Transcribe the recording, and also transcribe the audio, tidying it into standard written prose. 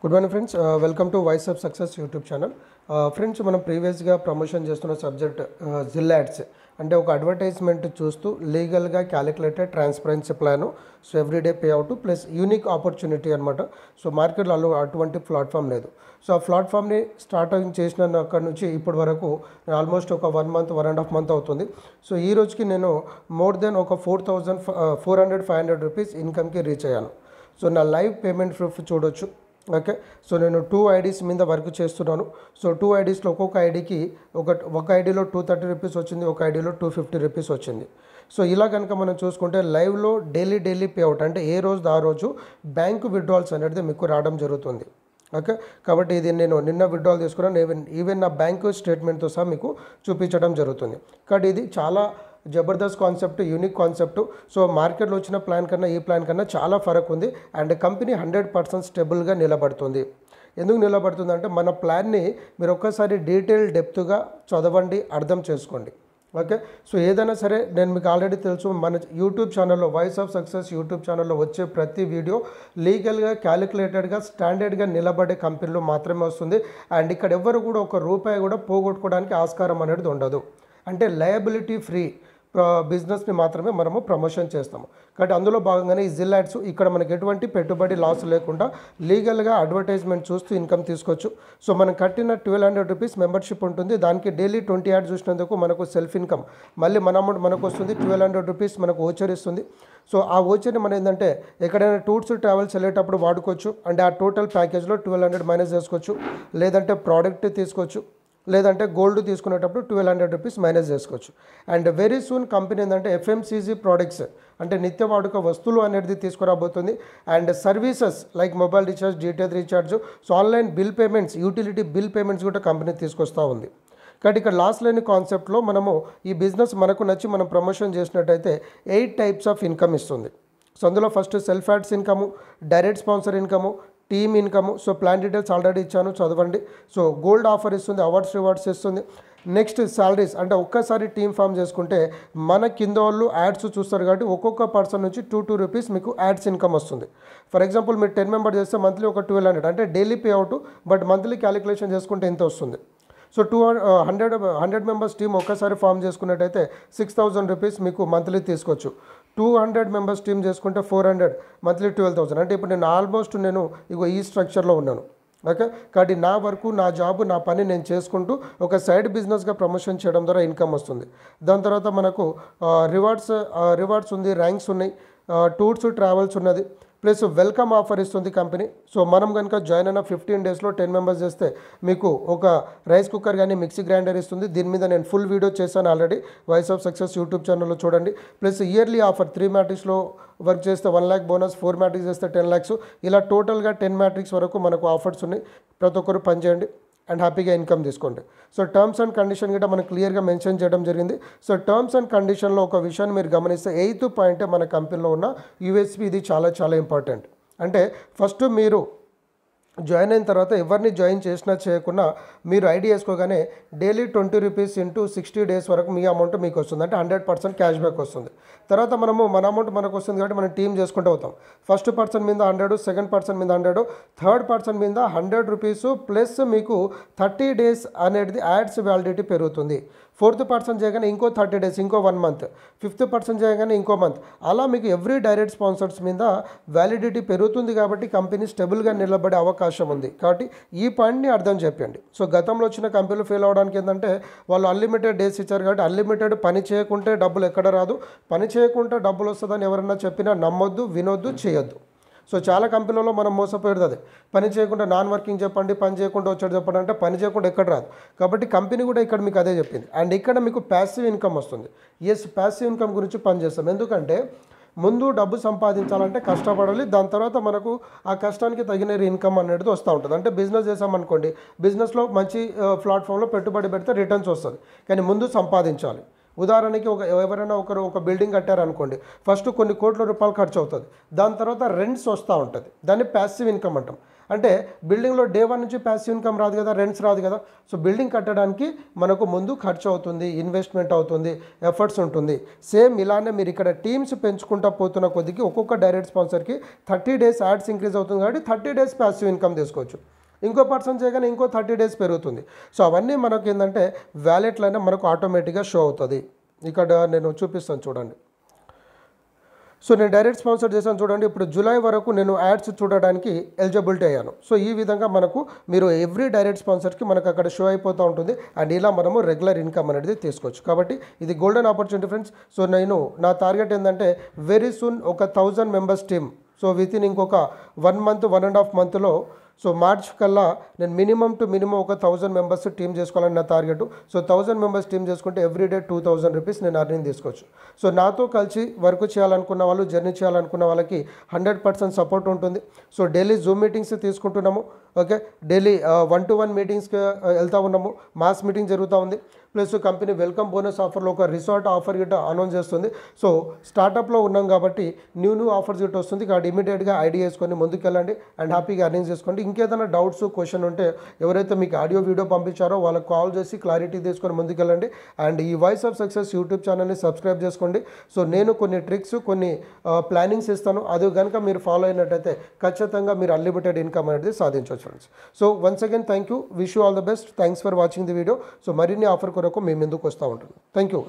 Good morning friends, welcome to voice of success YouTube channel. Friends, మనం ప్రీవియస్గా promotion చేస్తున్న subject జిల్ ads. అంటే ఒక అడ్వర్టైజ్మెంట్ చూస్తూ లీగల్గా calculated transparency plan, so everyday pay out plus unique opportunity అనమాట. సో మార్కెట్లో అటువంటి ప్లాట్ఫామ్ లేదు. సో ఆ ప్లాట్ఫామ్ని స్టార్టింగ్ చేసిన అక్కడి నుంచి ఇప్పటి వరకు ఆల్మోస్ట్ ఒక 1 మంత్ 1.5 మంత్ అవుతుంది. సో ఈ రోజుకి నేను మోర్ దెన్ ఒక 4,400-500 రూపీస్ ఇన్కమ్కి రీచ్ అయ్యాను. సో నా లైవ్ పేమెంట్ ప్రూఫ్ చూడొచ్చు. ఓకే, సో నేను 2 ఐడీస్ మీద వర్క్ చేస్తున్నాను. సో 2 ఐడీస్లో ఒక్కొక్క ఐడీకి ఒక ఐడీలో 230 రూపీస్ వచ్చింది, ఒక ఐడీలో 250 రూపీస్ వచ్చింది. సో ఇలా కనుక మనం చూసుకుంటే లైవ్లో డైలీ పే అవుట్ అంటే ఏ రోజు ఆ రోజు బ్యాంకు విత్డ్రాల్స్ అనేది మీకు రావడం జరుగుతుంది. ఓకే, కాబట్టి ఇది నేను నిన్న విత్డ్రాల్ తీసుకున్నాను. ఈవెన్ నా బ్యాంకు స్టేట్మెంట్తో సహా మీకు చూపించడం జరుగుతుంది. కాబట్టి ఇది చాలా Jabardasth concept, unique concept. So మార్కెట్లో వచ్చిన ప్లాన్ కన్నా ఈ ప్లాన్ కన్నా చాలా ఫరక్ ఉంది. అండ్ కంపెనీ 100% స్టేబుల్గా నిలబడుతుంది. ఎందుకు నిలబడుతుంది అంటే మన ప్లాన్ని మీరు ఒక్కసారి డెప్త్గా చదవండి, అర్థం చేసుకోండి. ఓకే, సో ఏదైనా సరే నేను మీకు ఆల్రెడీ తెలుసు, మన యూట్యూబ్ ఛానల్లో వాయిస్ ఆఫ్ సక్సెస్ యూట్యూబ్ ఛానల్లో వచ్చే ప్రతి వీడియో లీగల్గా క్యాలిక్యులేటెడ్గా స్టాండర్డ్గా నిలబడే కంపెనీలో మాత్రమే వస్తుంది. అండ్ ఇక్కడ ఎవరు కూడా ఒక రూపాయి కూడా పోగొట్టుకోవడానికి ఆస్కారం అనేది ఉండదు. అంటే లయబిలిటీ ఫ్రీ బిజినెస్ని మాత్రమే మనము ప్రమోషన్ చేస్తాము. కాబట్టి అందులో భాగంగానే ఈ జిల్ యాడ్స్ ఇక్కడ మనకి ఎటువంటి పెట్టుబడి లాస్ లేకుండా లీగల్గా అడ్వర్టైజ్మెంట్ చూస్తూ ఇన్కమ్ తీసుకోవచ్చు. సో మనం కట్టిన 1,200 రూపీస్ మెంబర్షిప్ ఉంటుంది. దానికి డైలీ 20 యాడ్ చూసినందుకు మనకు సెల్ఫ్ ఇన్కమ్ మళ్ళీ మన అమౌంట్ మనకు వస్తుంది. 1,200 రూపీస్ మనకు ఓచర్ ఇస్తుంది. సో ఆ ఓచర్ని మనం ఏంటంటే ఎక్కడైనా టూర్స్ ట్రావెల్స్ వెళ్ళేటప్పుడు వాడుకోవచ్చు. అంటే ఆ టోటల్ ప్యాకేజ్లో 1,200 మైనస్ చేసుకోవచ్చు. లేదంటే ప్రోడక్ట్ తీసుకోవచ్చు, లేదంటే గోల్డ్ తీసుకునేటప్పుడు 1,200 రూపీస్ మైనస్ చేసుకోవచ్చు. అండ్ వెరీ సూన్ కంపెనీ ఏంటంటే FMCG ప్రోడక్ట్స్ అంటే నిత్య వాడుక వస్తువులు అనేది తీసుకురాబోతుంది. And services like mobile recharge, DTH recharge, so online bill payments, utility bill payments కూడా కంపెనీ తీసుకొస్తూ ఉంది. కాబట్టి ఇక్కడ లాస్ లేని కాన్సెప్ట్లో మనము ఈ బిజినెస్ మనకు నచ్చి మనం ప్రమోషన్ చేసినట్టయితే 8 టైప్స్ ఆఫ్ ఇన్కమ్ ఇస్తుంది. సో అందులో first self ads income, direct sponsor income, team income. So plan details already ఇచ్చాను, చదవండి. సో గోల్డ్ ఆఫర్ ఇస్తుంది, అవార్డ్స్ రివార్డ్స్ ఇస్తుంది. నెక్స్ట్ సాలరీస్ అంటే ఒక్కసారి టీమ్ ఫామ్ చేసుకుంటే మన కింద వాళ్ళు యాడ్స్ చూస్తారు కాబట్టి ఒక్కొక్క పర్సన్ నుంచి 2 రూపీస్ మీకు యాడ్స్ ఇన్కమ్ వస్తుంది. ఫర్ ఎగ్జాంపుల్ మీరు 10 మెంబర్ చేస్తే మంత్లీ ఒక 1,200 అంటే daily pay out, but monthly calculation చేసుకుంటే ఎంత వస్తుంది. సో 100 మెంబర్స్ టీమ్ ఒక్కసారి ఫామ్ చేసుకున్నట్టయితే 6,000 రూపీస్ మీకు మంత్లీ తీసుకోవచ్చు. 200 మెంబర్స్ టీమ్ చేసుకుంటే 400, మంత్లీ 12,000. అంటే ఇప్పుడు నేను ఈ స్ట్రక్చర్లో ఉన్నాను. ఓకే, కాబట్టి నా వర్క్, నా జాబ్, నా పని నేను చేసుకుంటూ ఒక సైడ్ బిజినెస్గా ప్రమోషన్ చేయడం ద్వారా ఇన్కమ్ వస్తుంది. దాని తర్వాత మనకు రివార్డ్స్ ఉంది, ర్యాంక్స్ ఉన్నాయి, టూర్స్ ట్రావెల్స్ ఉన్నది, ప్లస్ వెల్కమ్ ఆఫర్ ఇస్తుంది కంపెనీ. సో మనం కనుక జాయిన్ అయిన 15 డేస్లో 10 మెంబర్స్ చేస్తే మీకు ఒక రైస్ కుక్కర్ కానీ మిక్సీ గ్రైండర్ ఇస్తుంది. దీని మీద నేను ఫుల్ వీడియో చేశాను already, voice of success YouTube ఛానల్లో చూడండి. ప్లస్ ఇయర్లీ ఆఫర్ 3 మ్యాట్రిక్స్లో వర్క్ చేస్తే 1 lakh బోనస్, 4 మ్యాట్రిక్స్ చేస్తే 10 lakhs. ఇలా టోటల్గా 10 మ్యాట్రిక్స్ వరకు మనకు ఆఫర్స్ ఉన్నాయి. ప్రతి ఒక్కరు పనిచేయండి అండ్ హ్యాపీగా ఇన్కమ్ తీసుకోండి. సో టర్మ్స్ అండ్ కండిషన్ కూడా మనకు క్లియర్గా మెన్షన్ చేయడం జరిగింది. సో టర్మ్స్ అండ్ కండిషన్లో ఒక విషయాన్ని మీరు గమనిస్తే 8th పాయింటే మన కంపెనీలో ఉన్న USP. ఇది చాలా ఇంపార్టెంట్. అంటే ఫస్ట్ మీరు జాయిన్ అయిన తర్వాత ఎవరిని జాయిన్ చేసినా చేయకుండా మీరు ఐడి వేసుకోగానే డైలీ 20 రూపీస్ ఇంటూ 60 డేస్ వరకు మీ అమౌంట్ మీకు వస్తుంది. అంటే 100% క్యాష్ బ్యాక్ వస్తుంది. తర్వాత మన అమౌంట్ మనకు వస్తుంది కాబట్టి మనం టీమ్ చేసుకుంటూ అవుతాం. ఫస్ట్ పర్సన్ మీద 100, సెకండ్ పర్సన్ మీద 100, థర్డ్ పర్సన్ మీద 100 రూపీస్ ప్లస్ మీకు 30 డేస్ అనేది యాడ్స్ వ్యాలిడిటీ పెరుగుతుంది. ఫోర్త్ పర్సన్ చేయగానే ఇంకో 30 డేస్, ఇంకో 1 మంత్, ఫిఫ్త్ పర్సన్ చేయగానే ఇంకో మంత్, అలా మీకు ఎవ్రీ డైరెక్ట్ స్పాన్సర్స్ మీద వ్యాలిడిటీ పెరుగుతుంది. కాబట్టి కంపెనీ స్టేబుల్గా నిలబడే అవకాశం ఉంది. కాబట్టి ఈ పాయింట్ని అర్థం చెప్పండి. సో గతంలో వచ్చిన కంపెనీలు ఫెయిల్ అవడానికి ఏంటంటే వాళ్ళు అన్లిమిటెడ్ డేస్ ఇచ్చారు కాబట్టి అన్లిమిటెడ్ పని చేయకుంటే డబ్బులు ఎక్కడ రాదు, పని చేయకుంటే డబ్బులు వస్తుందని ఎవరన్నా చెప్పినా నమ్మొద్దు, వినొద్దు, చేయొద్దు. సో చాలా కంపెనీలలో మనం మోసపోయేది పని చేయకుండా నాన్ వర్కింగ్ చెప్పండి, పని చేయకుండా వచ్చాడు చెప్పండి అంటే పని చేయకుండా ఎక్కడ రాదు. కాబట్టి కంపెనీ కూడా ఇక్కడ మీకు అదే చెప్పింది. అండ్ ఇక్కడ మీకు ప్యాసివ్ ఇన్కమ్ వస్తుంది. ప్యాసివ్ ఇన్కమ్ గురించి పనిచేస్తాం. ఎందుకంటే ముందు డబ్బు సంపాదించాలంటే కష్టపడాలి, దాని తర్వాత మనకు ఆ కష్టానికి తగిన ఇన్కమ్ అనేది వస్తూ ఉంటుంది. అంటే బిజినెస్ చేసామనుకోండి, బిజినెస్లో మంచి ప్లాట్ఫామ్లో పెట్టుబడి పెడితే రిటర్న్స్ వస్తుంది, కానీ ముందు సంపాదించాలి. ఉదాహరణకి ఎవరైనా ఒక బిల్డింగ్ కట్టారనుకోండి, ఫస్ట్ కొన్ని కోట్ల రూపాయలు ఖర్చు అవుతుంది, దాని తర్వాత రెంట్స్ వస్తూ ఉంటుంది, దాన్ని ప్యాసివ్ ఇన్కమ్ అంటాం. అంటే బిల్డింగ్లో డే 1 నుంచి ప్యాసివ్ ఇన్కమ్ రాదు కదా, రెంట్స్ రాదు కదా. సో బిల్డింగ్ కట్టడానికి మనకు ముందు ఖర్చు అవుతుంది, ఇన్వెస్ట్మెంట్ అవుతుంది, ఎఫర్ట్స్ ఉంటుంది. సేమ్ ఇలానే మీరు ఇక్కడ టీమ్స్ పెంచుకుంటా పోతున్న కొద్దికి ఒక్కొక్క డైరెక్ట్ స్పాన్సర్కి 30 డేస్ యాడ్స్ ఇంక్రీజ్ అవుతుంది కాబట్టి 30 డేస్ ప్యాసివ్ ఇన్కమ్ తీసుకోవచ్చు. ఇంకో పర్సన్ చేయగానే ఇంకో 30 డేస్ పెరుగుతుంది. సో అవన్నీ మనకు ఏంటంటే వ్యాలెట్లైనా మనకు ఆటోమేటిక్గా షో అవుతుంది. ఇక్కడ నేను చూపిస్తాను చూడండి. సో నేను డైరెక్ట్ స్పాన్సర్ చేశాను చూడండి. ఇప్పుడు జూలై వరకు నేను యాడ్స్ చూడడానికి ఎలిజిబిలిటీ అయ్యాను. సో ఈ విధంగా మనకు మీరు ఎవ్రీ డైరెక్ట్ స్పాన్సర్కి మనకు అక్కడ షో అయిపోతూ ఉంటుంది. అండ్ ఇలా మనము రెగ్యులర్ ఇన్కమ్ అనేది తీసుకోవచ్చు. కాబట్టి ఇది గోల్డెన్ ఆపర్చునిటీ ఫ్రెండ్స్. సో నేను నా టార్గెట్ ఏంటంటే వెరీ సూన్ ఒక 1000 మెంబర్స్ టీమ్. సో వితిన్ ఇంకొక 1 మంత్ 1.5 మంత్లో సో మార్చ్ కల్లా నేను మినిమం టు మినిమం ఒక 1000 మెంబర్స్ టీమ్ చేసుకోవాలని నా టార్గెట్. సో 1000 మెంబర్స్ టీమ్ చేసుకుంటే ఎవ్రీడే 2000 రూపీస్ నేను అర్నింగ్ తీసుకోవచ్చు. సో నాతో కలిసి వర్క్ చేయాలనుకున్న వాళ్ళు, జర్నీ చేయాలనుకున్న వాళ్ళకి 100% సపోర్ట్ ఉంటుంది. సో డైలీ జూమ్ మీటింగ్స్ తీసుకుంటున్నాము. ఓకే, డైలీ 1-to-1 మీటింగ్స్కి వెళ్తూ ఉన్నాము. మాస్ మీటింగ్ జరుగుతూ ఉంది. ప్లస్ కంపెనీ వెల్కమ్ బోనస్ ఆఫర్లో ఒక రిసార్ట్ ఆఫర్ గిట్ట అనౌన్స్ చేస్తుంది. సో స్టార్టప్లో ఉన్నాం కాబట్టి న్యూ ఆఫర్స్ గిట్ట వస్తుంది కాబట్టి ఇమీడియట్గా ఐడియా వేసుకొని ముందుకెళ్ళండి అండ్ హ్యాపీగా అర్నింగ్ చేసుకోండి. ఇంకేదైనా డౌట్స్, క్వశ్చన్ ఉంటే ఎవరైతే మీకు ఆడియో వీడియో పంపించారో వాళ్ళకి కాల్ చేసి క్లారిటీ తీసుకొని ముందుకెళ్ళండి. అండ్ ఈ వాయిస్ ఆఫ్ సక్సెస్ యూట్యూబ్ ఛానల్ని సబ్స్క్రైబ్ చేసుకోండి. సో నేను కొన్ని ట్రిక్స్, కొన్ని ప్లానింగ్స్ ఇస్తాను. అది కనుక మీరు ఫాలో అయినట్టయితే ఖచ్చితంగా మీరు అన్లిమిటెడ్ ఇన్కమ్ అనేది సాధించవచ్చు friends. So once again thank you, wish you all the best. Thanks for watching the video. So మరిన్ని ఆఫర్ కొరకు మేము ఎందుకు వస్తూ ఉంటుంది. Thank you.